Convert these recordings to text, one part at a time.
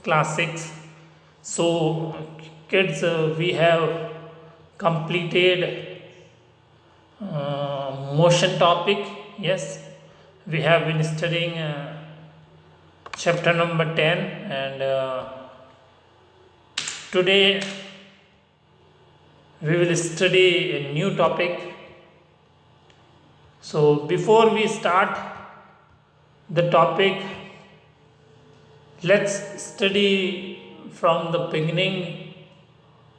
class 6. So, kids, we have completed motion topic. Yes, we have been studying chapter number 10, and today we will study a new topic. So, before we start the topic, let's study from the beginning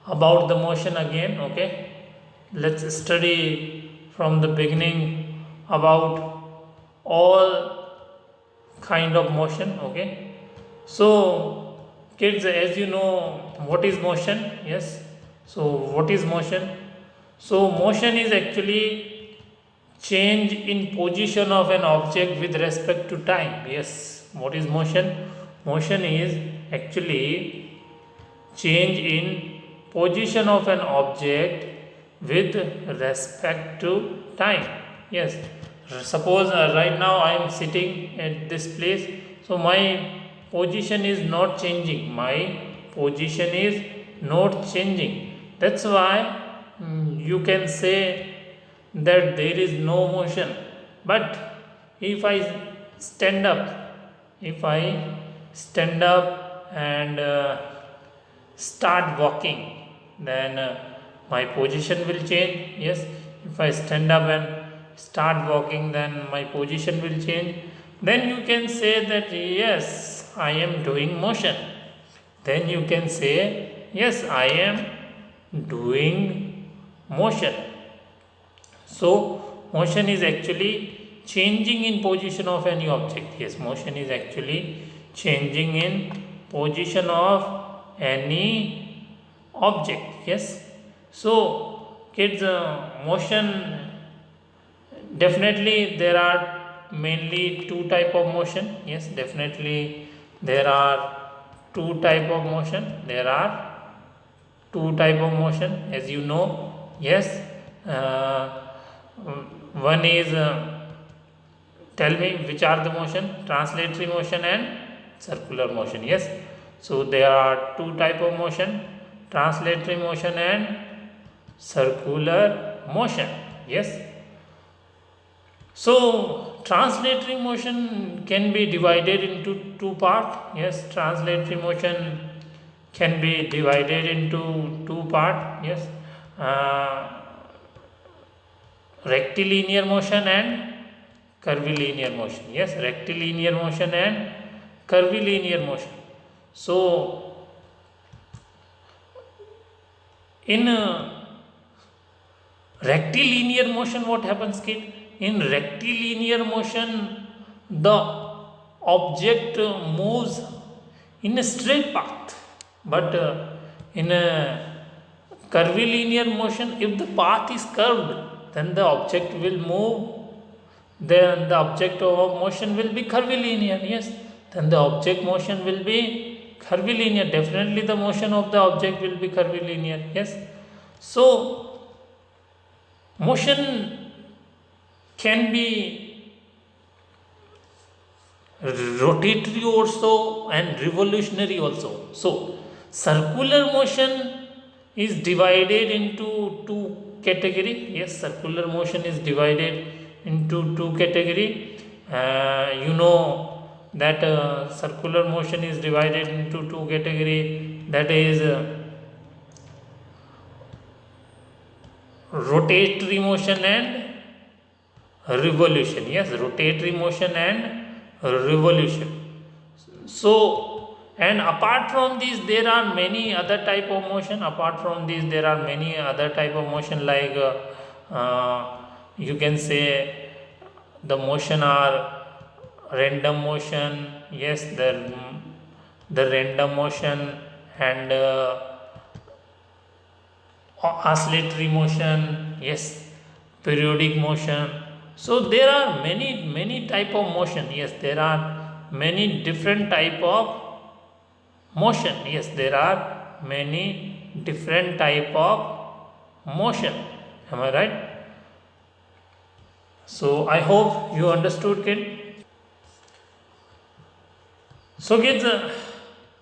about the motion again. Okay, let's study from the beginning about all kind of motion. Okay, so kids, as you know, what is motion? Yes, so what is motion? So motion is actually change in position of an object with respect to time. Yes, what is motion? Motion is actually change in position of an object with respect to time. Yes, suppose right now I am sitting at this place, so my position is not changing, my position is not changing. That's why you can say that there is no motion. But if I stand up, if I stand up and start walking, then my position will change. Yes, if I stand up and start walking, then my position will change. Then you can say that yes, I am doing motion. Then you can say yes, I am doing motion. So motion is actually changing in position of any object. Yes, motion is actually changing in position of any object. Yes, so kids, motion, definitely there are mainly two type of motion. Yes, definitely there are two type of motion. There are two type of motion, as you know. Yes, one is tell me which are the motion: translatory motion and circular motion. Yes, so there are two type of motion: translatory motion and circular motion. Yes, so translatory motion can be divided into two part. Yes, translatory motion can be divided into two part. Yes, uh, rectilinear motion and curvilinear motion. Yes, rectilinear motion and curvilinear motion. So in rectilinear motion, what happens, kid? In rectilinear motion, the object moves in a straight path. But in a curvilinear motion, if the path is curved, then the object will move, then the object of motion will be curvilinear. Yes, then the object motion will be curvilinear. Definitely the motion of the object will be curvilinear. Yes, so motion can be rotatory also and revolutionary also. So circular motion is divided into two category. Yes, circular motion is divided into two category. You know that circular motion is divided into two category, that is rotatory motion and revolution. Yes, rotatory motion and revolution. So, and apart from these, there are many other type of motion. Apart from these, there are many other type of motion, like you can say the motion are random motion. Yes, the random motion and oscillatory motion. Yes, periodic motion. So there are many type of motion. Yes, there are many different type of motion. Yes, there are many different type of motion. Am I right? So I hope you understood, kid. So kids,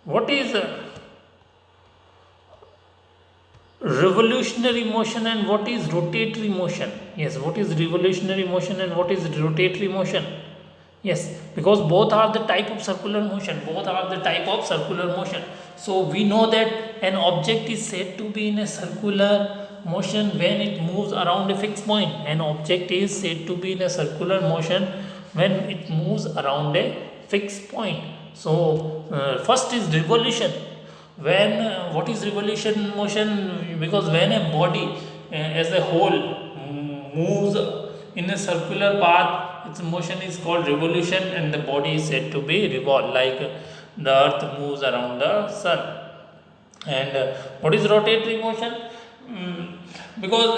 what is revolutionary motion and what is rotatory motion? Yes, what is revolutionary motion and what is rotatory motion? Yes, because both are the type of circular motion, both are the type of circular motion. So we know that an object is said to be in a circular motion when it moves around a fixed point. An object is said to be in a circular motion when it moves around a fixed point. So first is revolution. When what is revolution motion? Because when a body as a whole moves in a circular path, its motion is called revolution, and the body is said to be revolve, like the earth moves around the sun. And what is rotatory motion? Because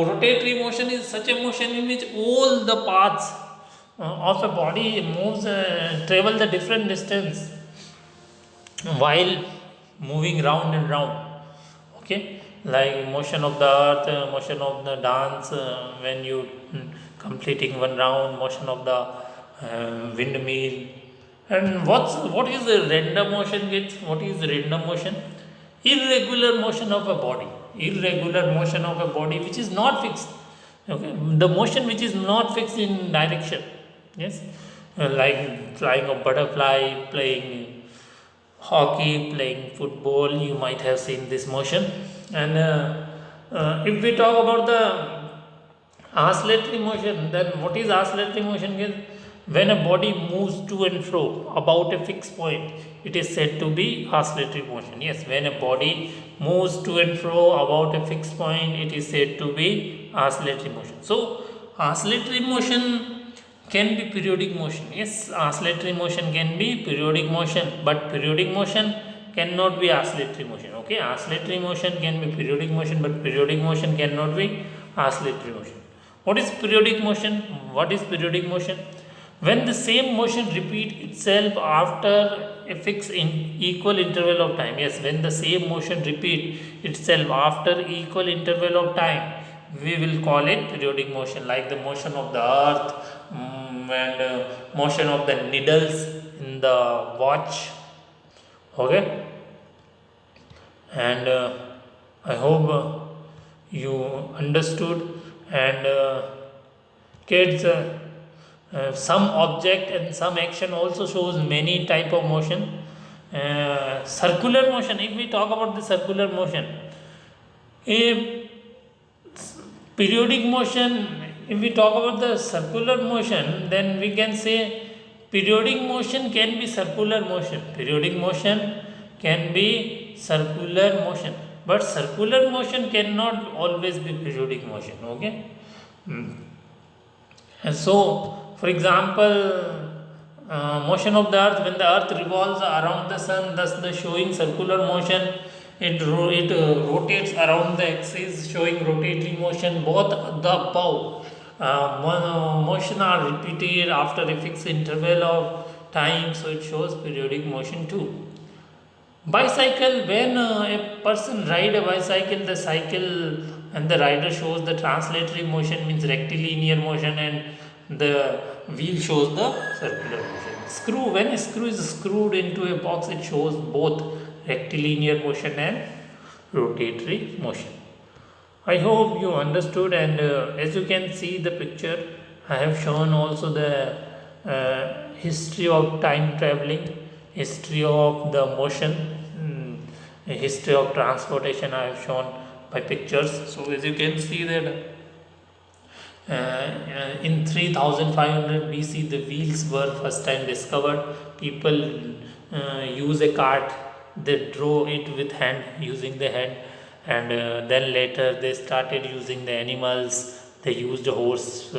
rotatory motion is such a motion in which all the paths of a body moves travel the different distance while moving round and round. Okay, like motion of the earth, motion of the dance when you completing one round, motion of the windmill. And what is the random motion? Gets what is random motion? Irregular motion of a body, irregular motion of a body which is not fixed. Okay, the motion which is not fixed in direction. Yes, like flying a butterfly, playing hockey, playing football, you might have seen this motion. And if we talk about the oscillatory motion, then what is oscillatory motion? Is when a body moves to and fro about a fixed point, it is said to be oscillatory motion. Yes, when a body moves to and fro about a fixed point, it is said to be oscillatory motion. So oscillatory motion can be periodic motion. Yes, oscillatory motion can be periodic motion, but periodic motion cannot be oscillatory motion. Okay, oscillatory motion can be periodic motion, but periodic motion cannot be oscillatory motion. What is periodic motion? What is periodic motion? When the same motion repeat itself after a fixed equal interval of time. Yes, when the same motion repeat itself after equal interval of time, we will call it periodic motion, like the motion of the earth, and motion of the needles in the watch. Okay, and I hope you understood. And kids, some object and some action also shows many type of motion. Circular motion, if we talk about the circular motion, a periodic motion, if we talk about the circular motion, then we can say periodic motion can be circular motion. Periodic motion can be circular motion, but circular motion cannot always be periodic motion. Okay. And so, for example, motion of the earth, when the earth revolves around the sun, thus the showing circular motion, it rotates around the axis, showing rotatory motion. Both the above motion are repeated after a fixed interval of time, so it shows periodic motion too. Bicycle, when a person ride a bicycle, the cycle and the rider shows the translatory motion, means rectilinear motion, and the wheel shows the circular motion. Screw, when a screw is screwed into a box, it shows both rectilinear motion and rotatory motion. I hope you understood. And as you can see the picture, I have shown also the history of time traveling, history of the motion, history of transportation I have shown by pictures. So as you can see that in 3500 BC the wheels were first time discovered. People use a cart, they drove it with hand, using the hand. And then later they started using the animals. They used a horse,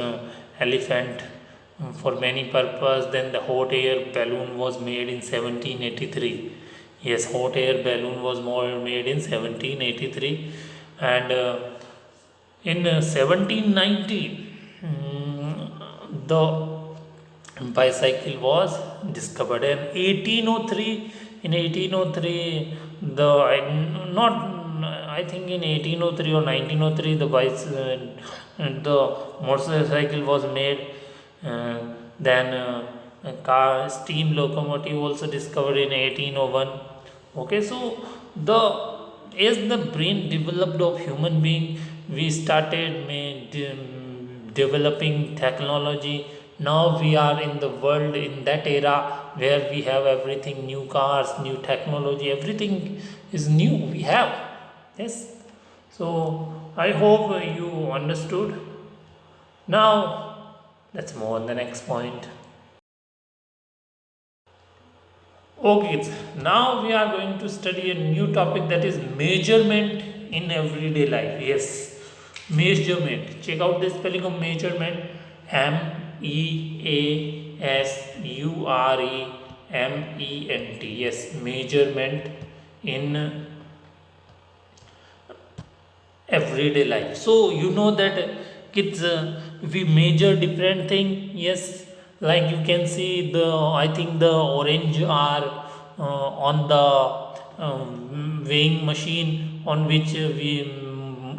elephant for many purpose. Then the hot air balloon was made in 1783. Yes, hot air balloon was made in 1783. And in 1790 the bicycle was discovered. And 1803, in 1803 the not I think in 1803 or 1903 the motorcycle was made. Then car steam locomotive also discovered in 1801. Okay, so the as the brain developed of human being, we started developing technology. Now we are in the world in that era where we have everything, new cars, new technology, everything is new we have. Yes, so I hope you understood. Now let's move on the next point. Okay, kids. Now we are going to study a new topic, that is measurement in everyday life. Yes, measurement. Check out the spelling of measurement: MEASUREMENT. Yes, measurement in everyday life. So you know that kids, we measure different thing. Yes, like you can see the, I think the orange are on the weighing machine on which we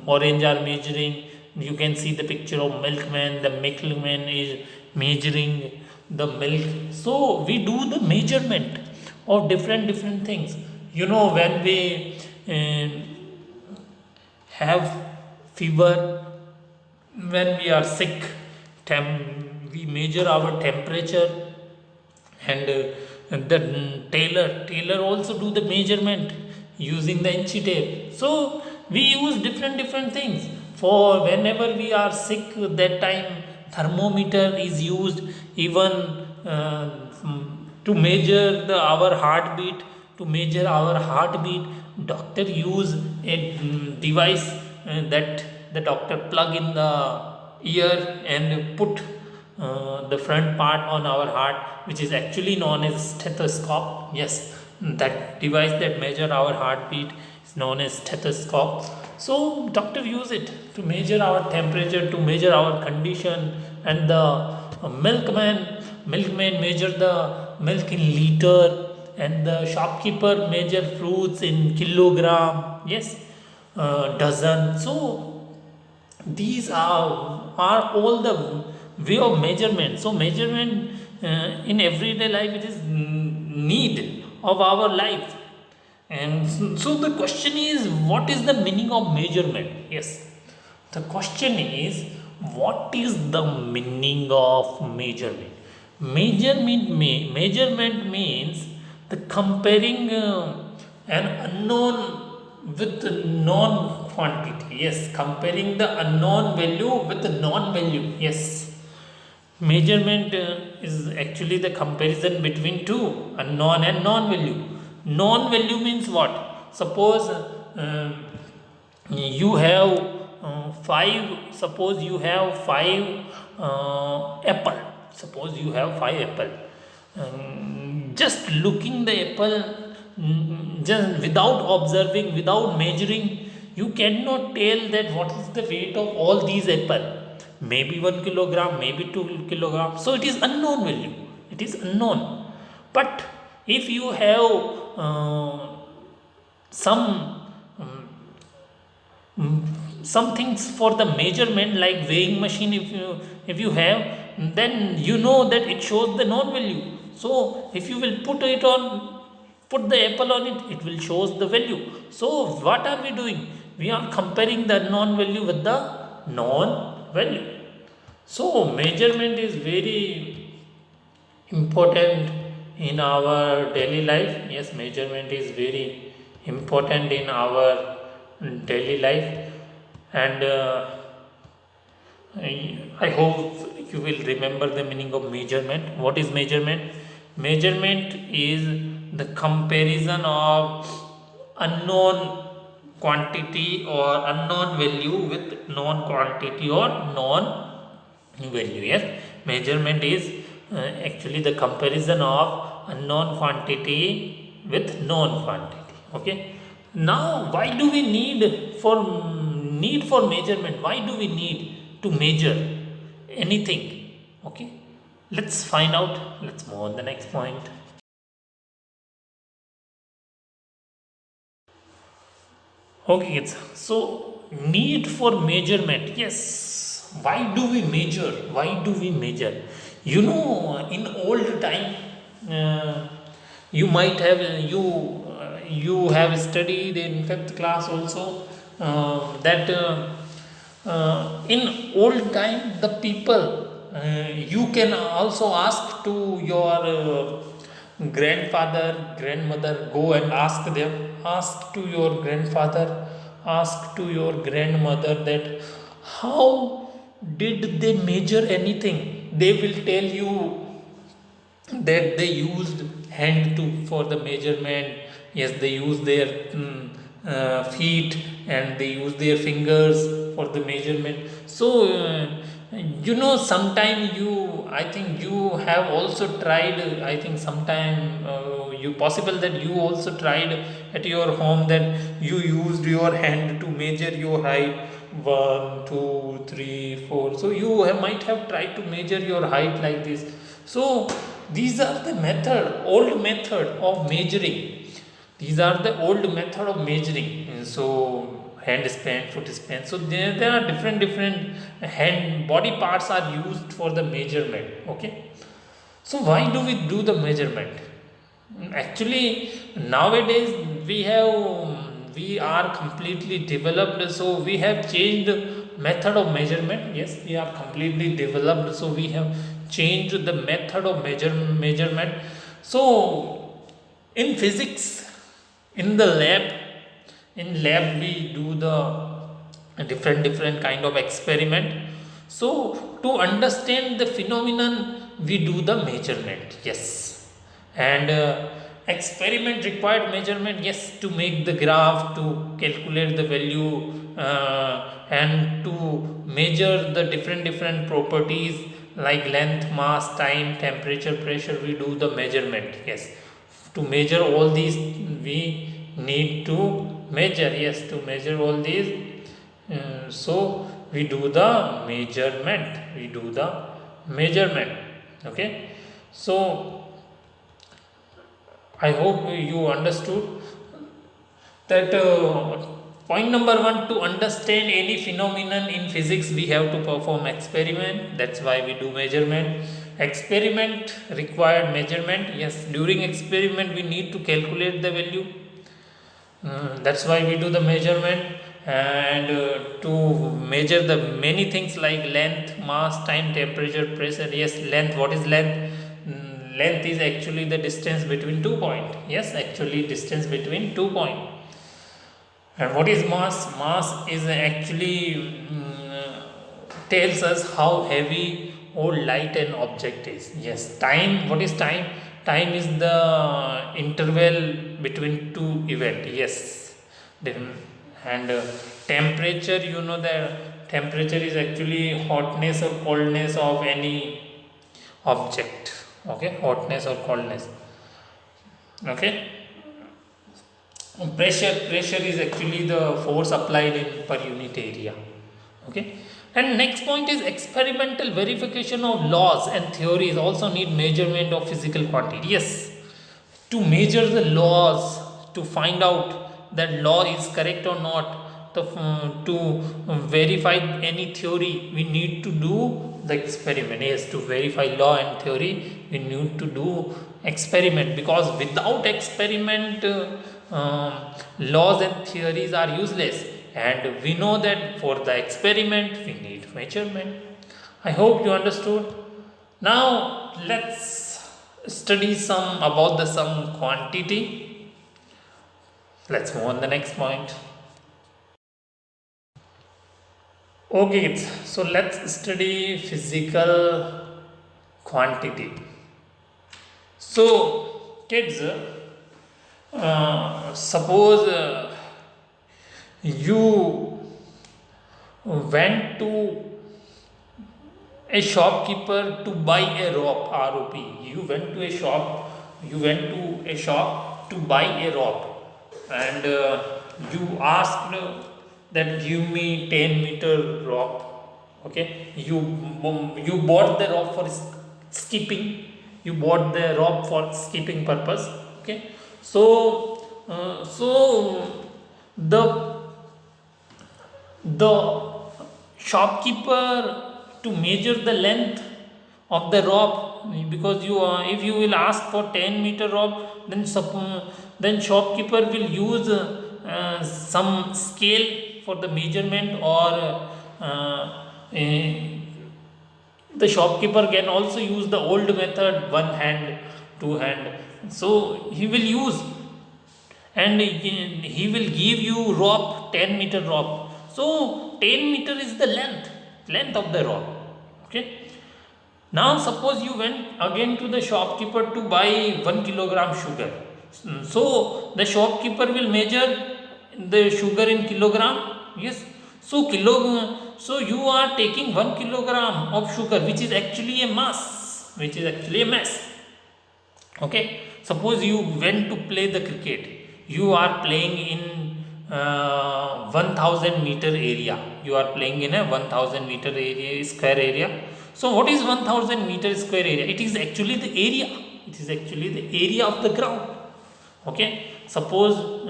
orange are measuring. You can see the picture of milkman. The milkman is measuring the milk. So we do the measurement of different things. You know, when we have fever, when we are sick, we measure our temperature. And the tailor also do the measurement using the inchy tape. So we use different things for whenever we are sick. That time thermometer is used, even uh, to measure our heartbeat. To measure our heartbeat, doctor use a device that the doctor plug in the ear and put the front part on our heart, which is actually known as stethoscope. Yes, that device that measure our heartbeat is known as stethoscope. So doctor use it to measure our temperature, to measure our condition. And the milkman measure the milk in liter, and the shopkeeper measure fruits in kilogram. Yes, dozen. So these are all the way of measurement. So measurement in everyday life, it is need of our life. And so the question is, what is the meaning of measurement? Yes, the question is, what is the meaning of measurement? Measurement means the comparing an unknown with known quantity. Yes, comparing the unknown value with the known value. Yes, measurement is actually the comparison between two, unknown and known value. Known value means what? Suppose you have five. Suppose you have five apple. Suppose you have five apple. Just looking the apple, just without observing, without measuring, you cannot tell that what is the weight of all these apple. Maybe 1 kilogram, maybe 2 kilogram. So it is unknown value, it is unknown. But if you have some um, some things for the measurement, like weighing machine, if you have, then you know that it shows the known value. So if you will put the apple on it, it will shows the value. So what are we doing? We are comparing the known value with the known value. So measurement is very important in our daily life. Yes, measurement is very important in our daily life. And I hope you will remember the meaning of measurement. What is measurement? Measurement is the comparison of unknown quantity or unknown value with known quantity or known value. Yes, measurement is actually the comparison of unknown quantity with known quantity. Okay. Now, why do we need for measurement? Why do we need to measure anything? Okay. Let's find out. Let's move on the next point. Okay, kids. So, need for measurement. Yes. Why do we measure? Why do we measure? You know, in old time, uh, you might have you have studied in fifth class also, that in old time the people, you can also ask to your grandfather, grandmother, go and ask them, ask to your grandfather, ask to your grandmother that how did they measure anything. They will tell you that they used hand to for the measurement. Yes, they use their feet, and they use their fingers for the measurement. So sometime I think you have also tried, I think sometime you possible that you also tried at your home, that you used your hand to measure your height, 1 2 3 4. So you might have tried to measure your height like this. So these are the old method of measuring. These are the old method of measuring. And so hand span, foot span. So there are different hand body parts are used for the measurement. Okay. So why do we do the measurement? Actually, nowadays we are completely developed, so we have changed method of measurement. Yes, we are completely developed, so we have changed the method of measurement. So in physics, in the lab we do the different kind of experiment. So to understand the phenomenon, we do the measurement. Yes, and experiment required measurement. Yes, to make the graph, to calculate the value, and to measure the different properties like length, mass, time, temperature, pressure. We do the measurement. Yes, to measure all these we need to measure. Yes, to measure all these, so we do the measurement. Okay. So I hope you understood that point number one, to understand any phenomenon in physics we have to perform experiment. That's why we do measurement. Experiment required measurement. Yes, during experiment we need to calculate the value. That's why we do the measurement. And to measure the many things like length, mass, time, temperature, pressure. Yes, length. What is length? Length is actually the distance between 2 points. Yes, actually distance between 2 points. And what is mass? Mass is actually tells us how heavy or light an object is. Yes, time. What is time? Time is the interval between two events. Yes. And temperature, the temperature is actually hotness or coldness of any object. Okay, hotness or coldness. Okay. Pressure is actually the force applied in per unit area. Okay. And next point is experimental verification of laws and theories also need measurement of physical quantity. Yes, to measure the laws, to find out that law is correct or not, to verify any theory, we need to do the experiment. Yes, to verify law and theory we need to do experiment, because without experiment laws and theories are useless, and we know that for the experiment we need measurement. I hope you understood. Now let's study some quantity. Let's move on the next point. Okay kids, so let's study physical quantity. So kids, suppose you went to a shopkeeper to buy a rope. ROP. You went to a shop to buy a rope, and you asked that give me 10-meter rope. Okay, you bought the rope for skipping. You bought the rope for skipping purpose. Okay. So the shopkeeper, to measure the length of the rope, because you if you will ask for 10 meter rope, then shopkeeper will use some scale for the measurement, or eh, the shopkeeper can also use the old method, one hand, two hand. So he will use, and he will give you rope, 10-meter rope. So 10 meter is the length of the rope. Okay. Now suppose you went again to the shopkeeper to buy 1 kilogram sugar. So the shopkeeper will measure the sugar in kilogram. Yes. So so you are taking 1 kilogram of sugar, which is actually a mass. Okay. Suppose you went to play the cricket. You are playing in 1000 meter area. You are playing in a 1000 meter area, square area. So what is 1000 meter square area? It is actually the area. It is actually the area of the ground. Okay. Suppose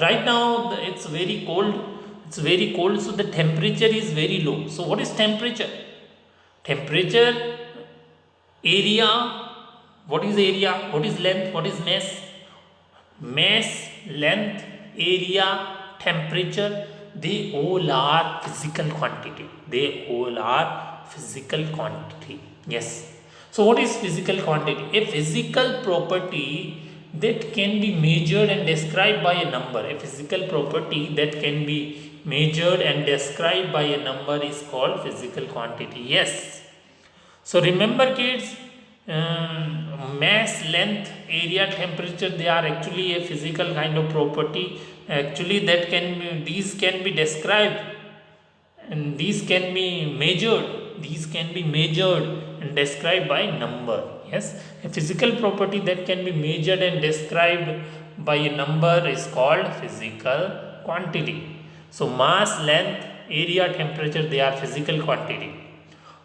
right now it's very cold. It's very cold, so the temperature is very low. So what is temperature? Temperature, area. What is area? What is length? What is mass? Mass, length, area, temperature, they all are physical quantity. They all are physical quantity. Yes. So what is physical quantity? A physical property that can be measured and described by a number. A physical property that can be measured and described by a number is called physical quantity. Yes. So remember kids, mass, length, area, temperature, they are actually a physical kind of property. Actually these can be described, and these can be measured. These can be measured and described by number. Yes. A physical property that can be measured and described by a number is called physical quantity. So mass, length, area, temperature, they are physical quantity.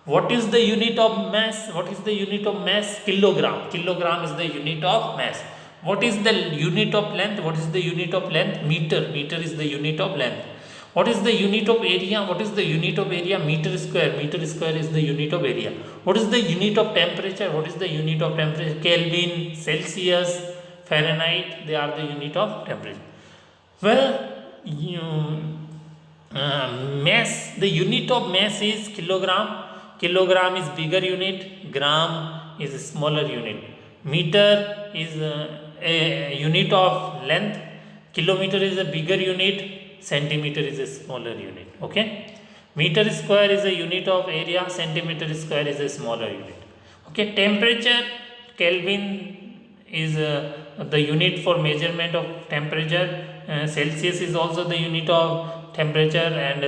What is the unit of mass? What is the unit of mass? Kilogram. Kilogram is the unit of mass. What is the unit of length? What is the unit of length? Meter. Meter is the unit of length. What is the unit of area? What is the unit of area? Meter square. Meter square is the unit of area. What is the unit of temperature? What is the unit of temperature? Kelvin, Celsius, Fahrenheit, they are the unit of temperature. Well, mass, the unit of mass is kilogram. Kilogram is bigger unit, gram is a smaller unit. Meter is a unit of length, kilometer is a bigger unit, centimeter is a smaller unit. Okay. Meter square is a unit of area, centimeter square is a smaller unit. Okay. Temperature, Kelvin is the unit for measurement of temperature. Celsius is also the unit of temperature, and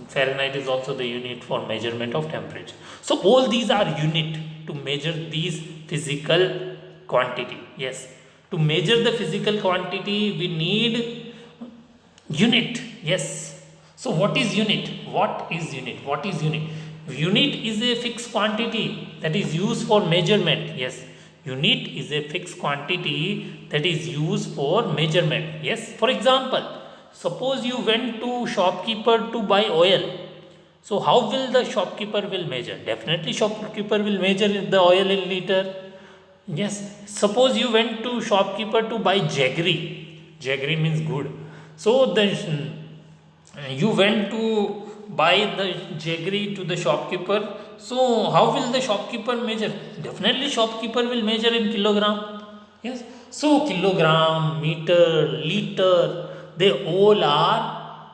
Fahrenheit is also the unit for measurement of temperature. So all these are unit to measure these physical quantity. Yes. To measure the physical quantity, we need unit. Yes. So what is unit? What is unit? What is unit? Unit is a fixed quantity that is used for measurement. Yes. Unit is a fixed quantity that is used for measurement. Yes. For example, suppose you went to shopkeeper to buy oil. So how will the shopkeeper will measure? Definitely shopkeeper will measure the oil in liter. Yes. Suppose you went to shopkeeper to buy jaggery. Jaggery means good. So you went to buy the jaggery to the shopkeeper. So how will the shopkeeper measure? Definitely shopkeeper will measure in kilogram. Yes. So kilogram, meter, liter, they all are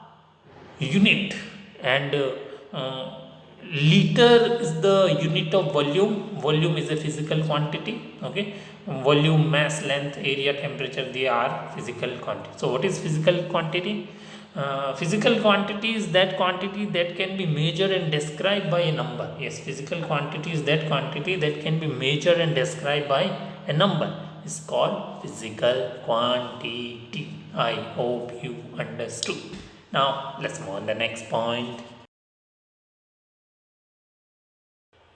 unit. And liter is the unit of volume. Volume is a physical quantity. Okay. Volume, mass, length, area, temperature, they are physical quantity. So what is physical quantity? Physical quantity is that quantity that can be measured and described by a number. Yes. Physical quantity is that quantity that can be measured and described by a number. It's called physical quantity. I hope you understood. Now let's move on the next point.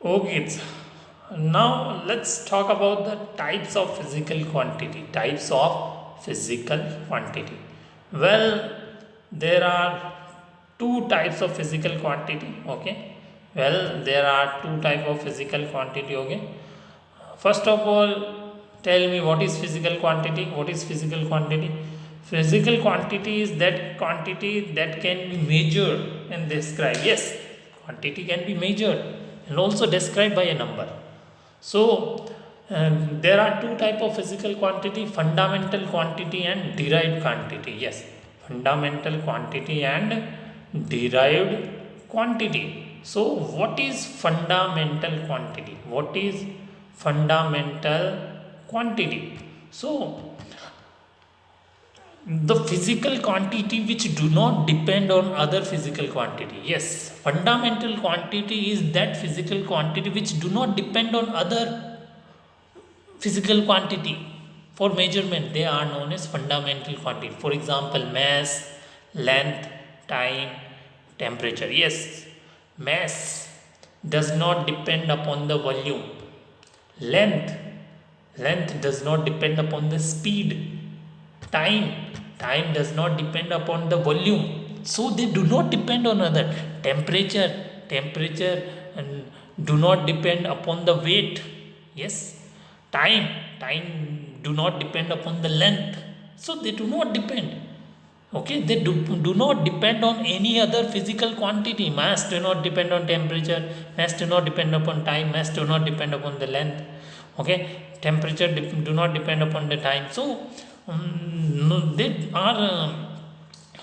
Okay, now let's talk about the types of physical quantity. Types of physical quantity. Well, there are two types of physical quantity. Okay. Well, there are two type of physical quantity. Okay. First of all, tell me what is physical quantity. What is physical quantity? Physical quantity is that quantity that can be measured and described. Yes, quantity can be measured and also described by a number. So there are two type of physical quantity: fundamental quantity and derived quantity. Yes, fundamental quantity and derived quantity. So what is fundamental quantity? What is fundamental quantity? So the physical quantity which do not depend on other physical quantity. Yes, fundamental quantity is that physical quantity which do not depend on other physical quantity for measurement. They are known as fundamental quantity. For example, mass, length, time, temperature. Yes, mass does not depend upon the volume. Length does not depend upon the speed. Time does not depend upon the volume, so they do not depend on other. Temperature and do not depend upon the weight. Yes, time do not depend upon the length, so they do not depend. Okay, they do not depend on any other physical quantity. Mass do not depend on temperature, mass do not depend upon time, mass do not depend upon the length. Okay, temperature do not depend upon the time. So no, they are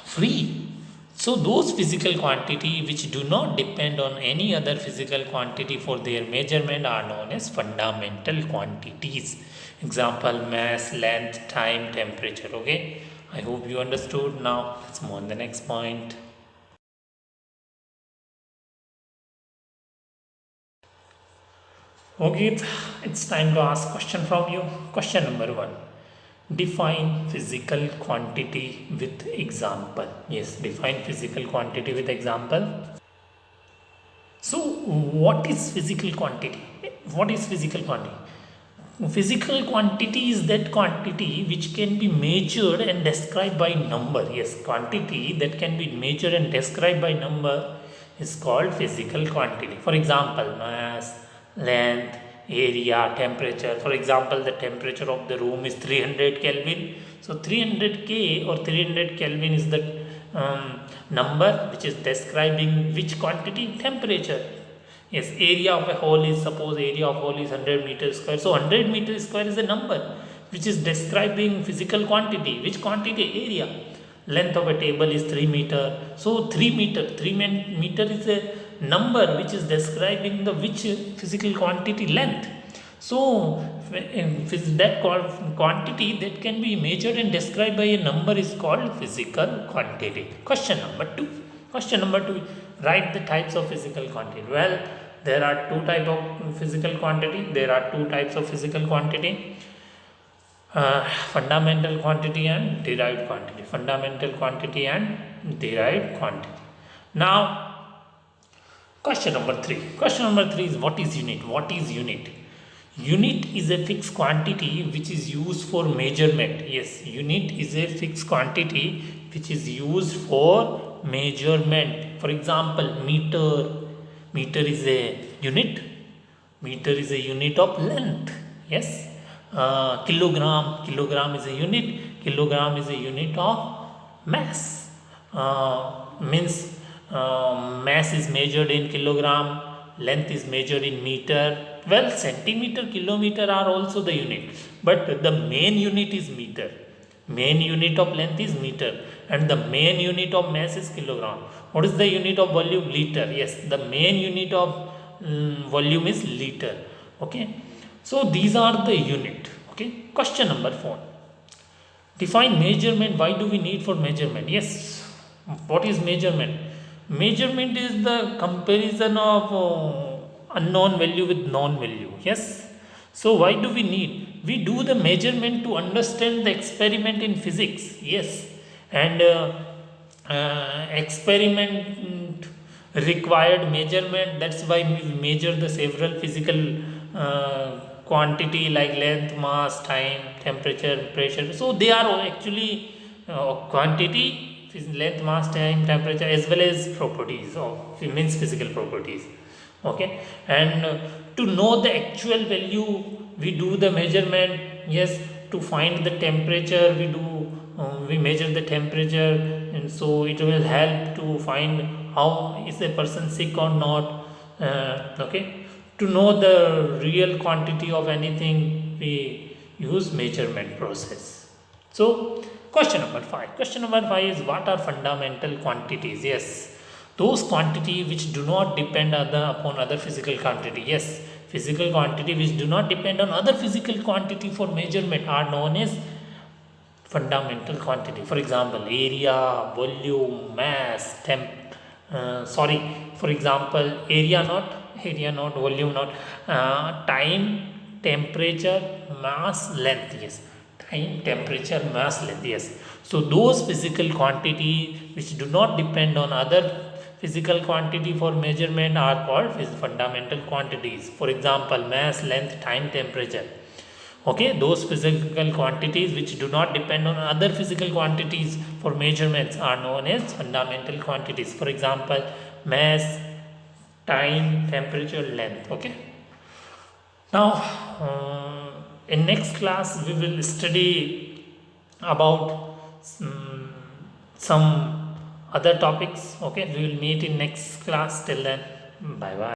free. So those physical quantity which do not depend on any other physical quantity for their measurement are known as fundamental quantities. Example: mass, length, time, temperature. Okay, I hope you understood. Now let's move on the next point. Okay, it's time to ask question from you. Question number one: define physical quantity with example. Yes, define physical quantity with example. So what is physical quantity? What is physical quantity? Physical quantity is that quantity which can be measured and described by number. Yes, quantity that can be measured and described by number is called physical quantity. For example, mass, length, area, temperature. For example, the temperature of the room is 300 Kelvin. So 300 K or 300 Kelvin is the number which is describing which quantity? Temperature. Yes, area of a hole is, suppose area of hole is 100 meters square. So 100 meters square is a number which is describing physical quantity. Which quantity? Area. Length of a table is 3 meter. So 3 meter is a number which is describing the which physical quantity? Length. So that quantity that can be measured and described by a number is called physical quantity. Question number two. Question number two: write the types of physical quantity. Well, there are two types of physical quantity. There are two types of physical quantity: fundamental quantity and derived quantity. Fundamental quantity and derived quantity. Now, question number three. Question number three is: what is unit? What is unit? Unit is a fixed quantity which is used for measurement. Yes, unit is a fixed quantity which is used for measurement. For example, meter. Meter is a unit. Meter is a unit of length. Yes. Kilogram. Kilogram is a unit. Kilogram is a unit of mass. Means mass is measured in kilogram, length is measured in meter. Well, centimeter, kilometer are also the unit, but the main unit is meter. Main unit of length is meter, and the main unit of mass is kilogram. What is the unit of volume? Liter. Yes, the main unit of volume is liter. Okay, so these are the unit. Okay, question number 4: define measurement. Why do we need for measurement? Yes, what is measurement? Measurement is the comparison of unknown value with known value. Yes, so why do we need? We do the measurement to understand the experiment in physics. Yes, and experiment required measurement. That's why we measure the several physical quantity like length, mass, time, temperature, pressure. So they are actually quantity, length, mass, time, temperature, as well as properties of means physical properties. Okay, and to know the actual value we do the measurement. Yes, to find the temperature we measure the temperature, and so it will help to find how is a person sick or not. Okay, to know the real quantity of anything we use measurement process. So, question number 5 is, what are fundamental quantities? Yes, those quantity which do not depend upon other physical quantity. Yes, physical quantity which do not depend on other physical quantity for measurement are known as fundamental quantity. For example, area, volume, mass, for example, area not, volume not, time, temperature, mass, length. Yes, time, temperature, mass, length. Yes, so those physical quantity which do not depend on other physical quantity for measurement are called fundamental quantities. For example, mass, length, time, temperature. Okay, those physical quantities which do not depend on other physical quantities for measurements are known as fundamental quantities. For example, mass, time, temperature, length. Okay. Now, in next class we will study about some other topics. Okay, we will meet in next class. Till then, bye bye.